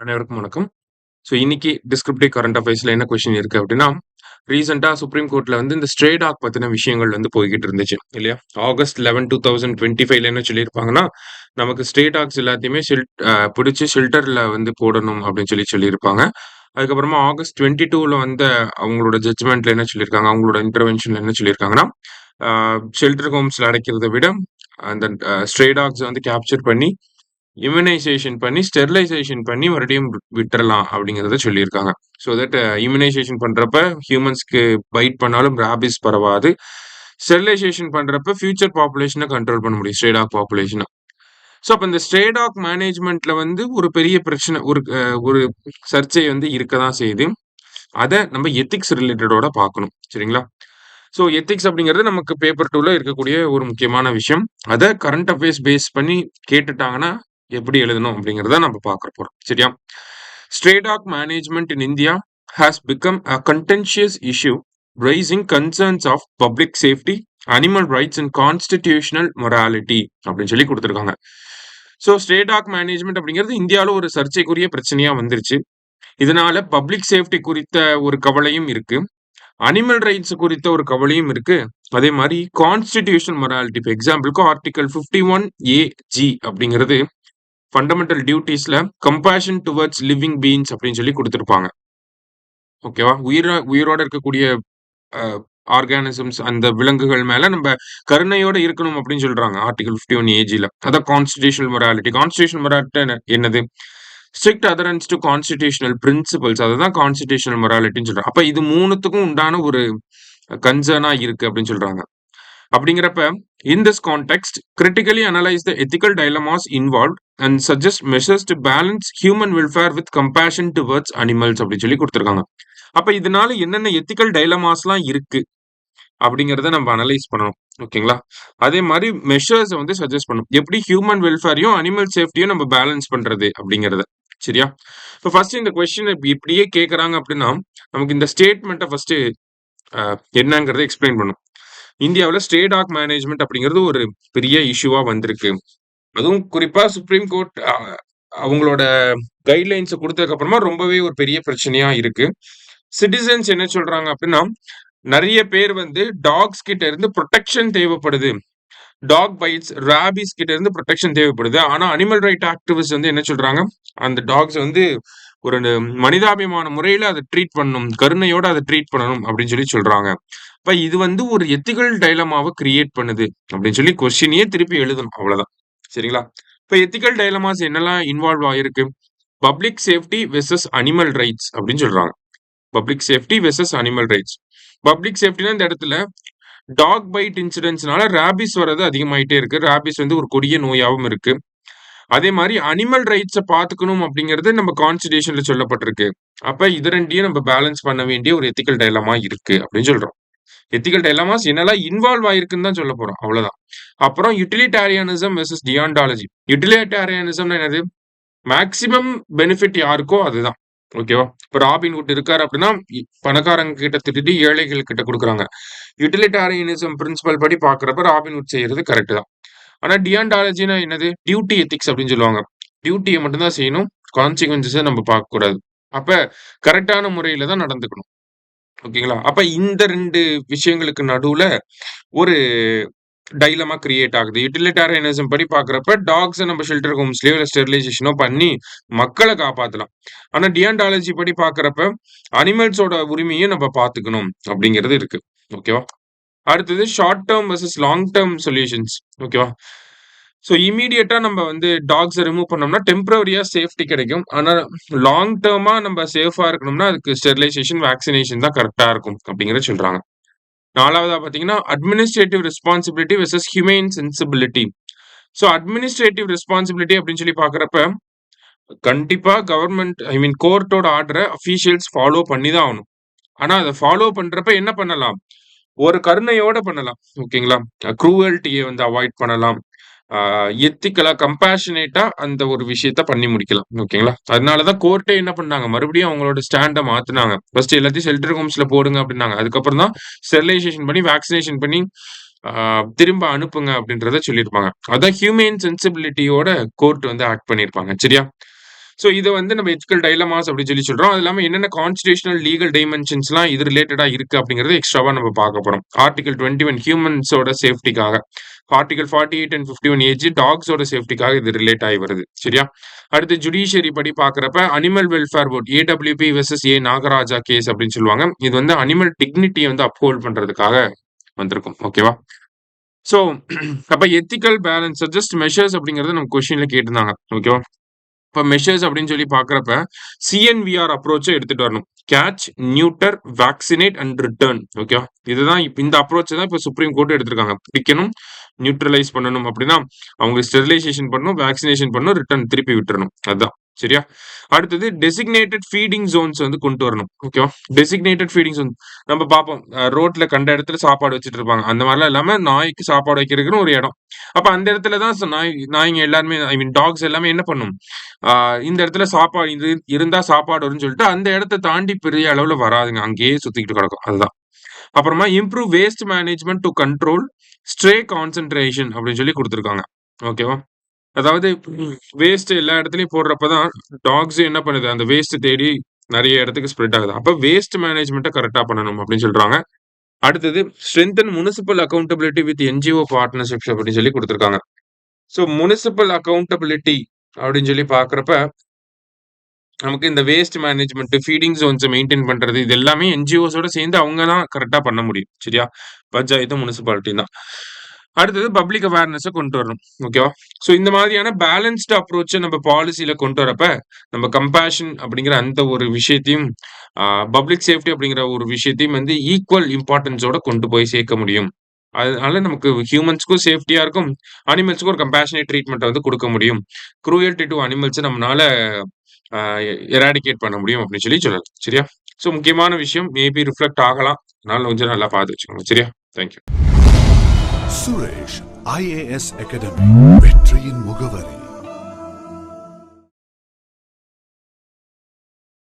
அனைவருக்கும் வணக்கம். இன்னைக்கு டிஸ்கிரிப்டிவ் கரண்ட் அஃபேர்ஸ்ல என்ன கொஸ்டின் இருக்கு அப்படின்னா, ரீசென்ட்டா சுப்ரீம் கோர்ட்ல இந்த ஸ்ட்ரே டாக் பத்தின விஷயங்கள் போய்க்கிட்டு இருந்துச்சு இல்லையா? ஆகஸ்ட் 11, 2025ல என்ன சொல்லியிருப்பாங்கன்னா, நமக்கு ஸ்ட்ரே டாக்ஸ் எல்லாத்தையுமே பிடிச்சு ஷெல்டர்ல போடணும் அப்படின்னு சொல்லியிருப்பாங்க. அதுக்கப்புறமா ஆகஸ்ட் 22ல அவங்களோட ஜட்ஜ்மெண்ட்ல என்ன சொல்லியிருக்காங்க, அவங்களோட இன்டர்வென்ஷன்ல என்ன சொல்லியிருக்காங்கன்னா, ஷெல்டர் ஹோம்ஸ்ல அடைக்கிறத விட அந்த ஸ்ட்ரே டாக்ஸ கேப்சர் பண்ணி இம்யூனைசேஷன் பண்ணி, ஸ்டெரிலைசேஷன் பண்ணி மறுபடியும் விட்டுறலாம் அப்படிங்கிறத சொல்லியிருக்காங்க. ஸோ தட் இம்யூனைசேஷன் பண்றப்ப ஹியூமன்ஸ்க்கு பைட் பண்ணாலும் ராபிஸ் பரவாது. ஸ்டெரிலைசேஷன் பண்றப்ப ஃபியூச்சர் பாப்புலேஷன கண்ட்ரோல் பண்ண முடியும். Stray talk பாப்புலேஷன. ஸோ அப்ப இந்த ஸ்ட்ரே டாக் மேனேஜ்மென்ட்ல ஒரு பெரிய பிரச்சனை ஒரு சர்ச்சை இருக்க தான் செய்யுது. அத நம்ம எத்திக்ஸ் ரிலேட்டடோட பார்க்கணும். சரிங்களா? ஸோ எத்திக்ஸ் அப்படிங்கிறது நமக்கு பேப்பர் 2ல இருக்கக்கூடிய ஒரு முக்கியமான விஷயம். அத கரண்ட் அஃபேர்ஸ் பேஸ் பண்ணி கேட்டுட்டாங்கன்னா, எப்படி எழுதணும் அப்படிங்கிறத நம்ம பார்க்க போறோம். சரியா? Stray dog management in India has become a contentious issue, raising concerns of public safety, animal rights and constitutional morality அப்படின்னு சொல்லி கொடுத்திருக்காங்க. ஸோ ஸ்ட்ரே டாக் மேனேஜ்மெண்ட் அப்படிங்கிறது இந்தியாவில் ஒரு சர்ச்சைக்குரிய பிரச்சனையா வந்துருச்சு. இதனால பப்ளிக் சேஃப்டி குறித்த ஒரு கவலையும் இருக்கு. அனிமல் ரைட்ஸ் குறித்த ஒரு கவலையும் இருக்கு. அதே மாதிரி கான்ஸ்டிடியூஷனல் மொராலிட்டி, இப்போ எக்ஸாம்பிளுக்கு ஆர்டிகல் 51 AG அப்படிங்கிறது ஃபண்டமெண்டல் டியூட்டிஸ்ல கம்பேஷன் டுவர்ட்ஸ் லிவிங் பீயிங்ஸ் அப்படின்னு சொல்லி கொடுத்துருப்பாங்க. ஓகேவா? உயிரோட இருக்கக்கூடிய ஆர்கானிசம்ஸ், அந்த விலங்குகள் மேல நம்ம கருணையோட இருக்கணும் அப்படின்னு சொல்றாங்க ஆர்டிகல் 51 AGல. அதான் கான்ஸ்டிடியூஷனல் மொராலிட்டி. கான்ஸ்டிடியூஷனல் மொராலிட்டி என்னது? Strict adherence to constitutional principles. அதுதான் கான்ஸ்டிடியூஷனல் மொராலிட்டின்னு சொல்றாங்க. அப்ப இது மூணுத்துக்கும் உண்டான ஒரு கன்சர்னா இருக்கு அப்படின்னு சொல்றாங்க. அப்படிங்கிறப்ப in this context critically analyze the ethical dilemmas involved and suggest measures to balance human welfare with compassion towards animals அப்படி சொல்லி கொடுத்திருக்காங்க. அப்ப இதனால என்னென்ன எத்திக்கல் டைலமாஸ்லாம் இருக்கு அப்படிங்கிறத நம்ம அனலைஸ் பண்ணணும். ஓகேங்களா? அதே மாதிரி மெஷர்ஸ் சஜஸ்ட் பண்ணணும். எப்படி ஹியூமன் வெல்ஃபேரையும் அனிமல் சேஃப்டியும் நம்ம பேலன்ஸ் பண்றது அப்படிங்கிறத. சரியா? இப்போ ஃபர்ஸ்ட் இந்த கொஸ்டின் இப்படியே கேட்கறாங்க அப்படின்னா, நமக்கு இந்த ஸ்டேட்மெண்ட்டை ஃபர்ஸ்ட் என்னங்கிறத எக்ஸ்பிளைன் பண்ணும். இந்தியாவில் ஸ்ட்ரே டாக் மேனேஜ்மெண்ட் அப்படிங்கிறது ஒரு பெரிய இஷ்யூவா வந்திருக்கு. அதுவும் குறிப்பா சுப்ரீம் கோர்ட் அவங்களோட கைட்லைன்ஸ் கொடுத்ததுக்கு அப்புறமா ரொம்பவே ஒரு பெரிய பிரச்சனையா இருக்கு. சிட்டிசன்ஸ் என்ன சொல்றாங்க அப்படின்னா, நிறைய பேர் டாக்ஸ் கிட்ட இருந்து ப்ரொடெக்ஷன் தேவைப்படுது. டாக் பைட்ஸ், ராபிஸ் கிட்ட இருந்து ப்ரொடெக்ஷன் தேவைப்படுது. ஆனா அனிமல் ரைட் ஆக்டிவிஸ்ட் என்ன சொல்றாங்க, அந்த டாக்ஸ் ஒரு மனிதாபிமான முறையில அதை ட்ரீட் பண்ணணும், கருணையோட அதை ட்ரீட் பண்ணணும் அப்படின்னு சொல்லி சொல்றாங்க. இப்ப இது ஒரு எத்திக்கல் டைலமாவை கிரியேட் பண்ணுது அப்படின்னு சொல்லி கொஸ்டினையே திருப்பி எழுதணும். அவ்வளவுதான். சரிங்களா? இப்ப எத்திக்கல் டைலமாஸ் என்னெல்லாம் இன்வால்வ் ஆயிருக்கு? Public safety versus animal rights அப்படின்னு சொல்றாங்க. Public safety versus animal rights. Public சேஃப்டினா இந்த இடத்துல டாக் பைட் இன்சிடென்ட்ஸ்னால ராபிஸ் வர்றது அதிகமாயிட்டே இருக்கு. ராபிஸ் ஒரு கொடிய நோயாவும் இருக்கு. அதே மாதிரி அனிமல் ரைட்ஸை பாத்துக்கணும் அப்படிங்கிறது நம்ம கான்ஸ்டிடியூஷன்ல சொல்லப்பட்டிருக்கு. அப்ப இது ரெண்டையும் நம்ம பேலன்ஸ் பண்ண வேண்டிய ஒரு எத்திக்கல் டைலமா இருக்கு அப்படின்னு சொல்றோம். எத்திக்கல் டைலமாஸ் என்னெல்லாம் இன்வால்வ் ஆயிருக்குன்னு தான் சொல்ல போறோம். அவ்வளவுதான். அப்புறம் யுட்டிலிட்டாரியானிசம் வெர்சஸ் டியாண்டாலஜி. யுட்டிலிட்டாரியானிசம்னா என்னது? மேக்சிமம் பெனிஃபிட் யாருக்கோ அதுதான். ஓகேவா? இப்ப ராபின்ஹுட் இருக்காரு அப்படின்னா பணக்காரங்க கிட்ட திருடி ஏழைகள் கிட்ட கொடுக்குறாங்க. யுட்டிலிட்டாரியனிசம் பிரின்சிபல் படி பாக்குறப்ப ராபின்ஹுட் செய்யறது கரெக்ட் தான். ஆனா டியாண்டாலஜினா என்னது? டியூட்டி எத்திக்ஸ் அப்படின்னு சொல்லுவாங்க. டியூட்டியை மட்டும்தான் செய்யணும், கான்சிக்வன்சஸை நம்ம பார்க்க கூடாது. அப்ப கரெக்டான முறையில தான் நடந்துக்கணும். ஓகேங்களா? அப்ப இந்த 2 விஷயங்களுக்கு நடுவுல ஒரு டைலமா கிரியேட் ஆகுது. யுட்டிலிட்டாரியனிசம் படி பாக்குறப்ப டாக்ஸை நம்ம ஷெல்டர் ஹோம்ஸ்லயோ இல்ல ஸ்டெரிலைசேஷனோ பண்ணி மக்களை காப்பாத்தலாம். ஆனா டியாண்டாலஜி படி பாக்குறப்ப அனிமல்ஸோட உரிமையை நம்ம பாத்துக்கணும் அப்படிங்கிறது இருக்கு. ஓகேவா? அடுத்தது short term versus long term solutions. ஓகேவா? ஸோ இமீடியட்டா நம்ம டாக்ஸை ரிமூவ் பண்ணோம்னா டெம்பரரியா சேஃப்டி கிடைக்கும். ஆனா லாங் டேர்மா நம்ம சேஃபா இருக்கணும்னா அதுக்கு ஸ்டெரிலைசேஷன், வேக்சினேஷன் தான் கரெக்டா இருக்கும் அப்படிங்கறத சொல்றாங்க. 4வதா பாத்தீங்கன்னா administrative responsibility versus human sensibility. So administrative responsibility அப்படின்னு சொல்லி பாக்குறப்ப கண்டிப்பா கவர்மெண்ட் கோர்ட்டோட ஆர்டரை அஃபீஷியல்ஸ் ஃபாலோ பண்ணி தான் ஆகணும். ஆனா அதை ஃபாலோ பண்றப்ப என்ன பண்ணலாம்? ஒரு கருணையோட பண்ணலாம். ஓகேங்களா? க்ரூவல்ட்டியை அவாய்ட் பண்ணலாம். எத்திக்கலா, கம்பேஷனேட்டா அந்த ஒரு விஷயத்த பண்ணி முடிக்கலாம். ஓகேங்களா? அதனாலதான் கோர்ட்டே என்ன பண்ணாங்க, மறுபடியும் அவங்களோட ஸ்டாண்ட மாத்துனாங்க. ஃபர்ஸ்ட் எல்லாத்தையும் ஷெல்டர் ஹோம்ஸ்ல போடுங்க அப்படின்னாங்க. அதுக்கப்புறம் தான் ஸ்டெரிலைசேஷன் பண்ணி, வேக்சினேஷன் பண்ணி திரும்ப அனுப்புங்க அப்படின்றத சொல்லியிருப்பாங்க. அதான் ஹியூமன் சென்சிபிலிட்டியோட கோர்ட் ஆக்ட் பண்ணியிருப்பாங்க. சரியா? ஸோ இத வந்து நம்ம எத்திக்கல் டைலமாஸ் அப்படின்னு சொல்லி சொல்றோம். அது இல்லாம என்னென்ன கான்ஸ்டிடியூஷனல் லீகல் டைமென்ஷன்ஸ்லாம் இது ரிலேட்டடா இருக்கு அப்படிங்கிறது எக்ஸ்ட்ராவா நம்ம பார்க்க போறோம். ஆர்டிகல் 21 ஹியூமன்ஸோட சேஃப்டிக்காக. ஆர்டிகல் 48 அண்ட் 51 ஏஜ் டாக்ஸோட சேஃப்டிக்காக இது ரிலேட் ஆகி வருது. சரியா? அடுத்து ஜுடிஷியரி படி பார்க்குறப்ப animal welfare board AWB versus ஏ நாகராஜா கேஸ் அப்படின்னு சொல்லுவாங்க. இது வந்து அனிமல் டிக்னிட்டியை வந்து அப்ஹோல்ட் பண்றதுக்காக வந்திருக்கும். ஓகேவா? ஸோ அப்ப எத்திக்கல் பேலன்ஸ் சஜஸ்ட் மெஷர்ஸ் அப்படிங்கறது நம்ம கொஸ்டின்ல கேட்டிருந்தாங்க. ஓகேவா? இப்ப மெஷர்ஸ் அப்படின்னு சொல்லி பார்க்கறப்ப சிஎன்விஆர் அப்ரோச்சை எடுத்துட்டு வரணும். Catch, நியூட்டர், vaccinate and return. ஓகேவா? இதுதான் இந்த அப்ரோச் தான் இப்ப சுப்ரீம் கோர்ட் எடுத்திருக்காங்க. பிடிக்கணும், நியூட்ரலைஸ் பண்ணணும் அப்படின்னா அவங்க ஸ்டெரிலைசேஷன் பண்ணணும், வேக்சினேஷன் பண்ணணும், ரிட்டர்ன் திருப்பி விட்டுறணும். அதுதான். சரியா? அடுத்தது டெசிக்னேட்டட் ஃபீடிங் ஜோன்ஸ் வந்து கொண்டு வரணும். ஓகேவா? டெசிக்னேட்டட் ஃபீடிங் ஜோன் நம்ம பார்ப்போம். ரோட்ல கண்ட இடத்துல சாப்பாடு வச்சுட்டு இருப்பாங்க. அந்த மாதிரிலாம் இல்லாம நாய்க்கு சாப்பாடு வைக்கிறதுக்குன்னு ஒரு இடம். அப்ப அந்த இடத்துல தான் நாய்ங்க எல்லாருமே ஐ மீன் டாக்ஸ் எல்லாமே என்ன பண்ணும்? இந்த இடத்துல சாப்பாடு இது இருந்தா சாப்பாடு வரும்னு சொல்லிட்டு அந்த இடத்த தாண்டி பெரிய அளவுல வராதுங்க. அங்கேயே சுத்திக்கிட்டு கிடக்கும். அதுதான். அப்புறமா improve waste management to control stray concentration அப்படின்னு சொல்லி கொடுத்துருக்காங்க. ஓகேவா? அதாவது வேஸ்ட் எல்லா இடத்துலயும் போடுறப்பதான் டாக்ஸ் என்ன பண்ணுது? அந்த வேஸ்ட் தேடி நிறைய இடத்துக்கு ஸ்ப்ரெட் ஆகுது. அப்ப வேஸ்ட் மேனேஜ்மெண்ட்டை கரெக்டா பண்ணணும் அப்படின்னு சொல்றாங்க. அடுத்தது strengthen municipal accountability with NGO partnerships அப்படின்னு சொல்லி கொடுத்துருக்காங்க. ஸோ முனிசிபல் அக்கௌண்டபிலிட்டி அப்படின்னு சொல்லி பார்க்குறப்ப நமக்கு இந்த வேஸ்ட் மேனேஜ்மெண்ட், ஃபீடிங் ஜோன்ஸை மெயின்டைன் பண்றது இது எல்லாமே என்ஜிஓஸோட சேர்ந்து அவங்க தான் கரெக்டா பண்ண முடியும். சரியா? பஞ்சாயத்து, முனிசிபாலிட்டி தான். அடுத்தது பப்ளிக் அவேர்னஸை கொண்டு வரணும். ஓகேவா? ஸோ இந்த மாதிரியான பேலன்ஸ்டு அப்ரோச்சை நம்ம பாலிசியில கொண்டு வரப்ப நம்ம கம்பேஷன் அப்படிங்கிற அந்த ஒரு விஷயத்தையும் பப்ளிக் சேஃப்டி அப்படிங்கிற ஒரு விஷயத்தையும் வந்து ஈக்குவல் இம்பார்ட்டன்ஸோட கொண்டு போய் சேர்க்க முடியும். அதனால நமக்கு ஹியூமன்ஸ்க்கும் சேஃப்டியா இருக்கும், அனிமல்ஸ்க்கும் ஒரு கம்பேஷனேட் ட்ரீட்மெண்ட் வந்து கொடுக்க முடியும். குரூயல்டி டு அனிமல்ஸ் நம்மளால எராடிகேட் பண்ண முடியும் அப்படின்னு சொல்லி சொல்லலாம். சரியா? ஸோ முக்கியமான விஷயம் மேபி ரிஃப்ளெக்ட் ஆகலாம். அதனால கொஞ்சம் நல்லா பார்த்து வச்சுக்கோங்க. சரியா? தேங்க்யூ. சுரேஷ் IAS அகாடமி வெற்றியின் முகவரி.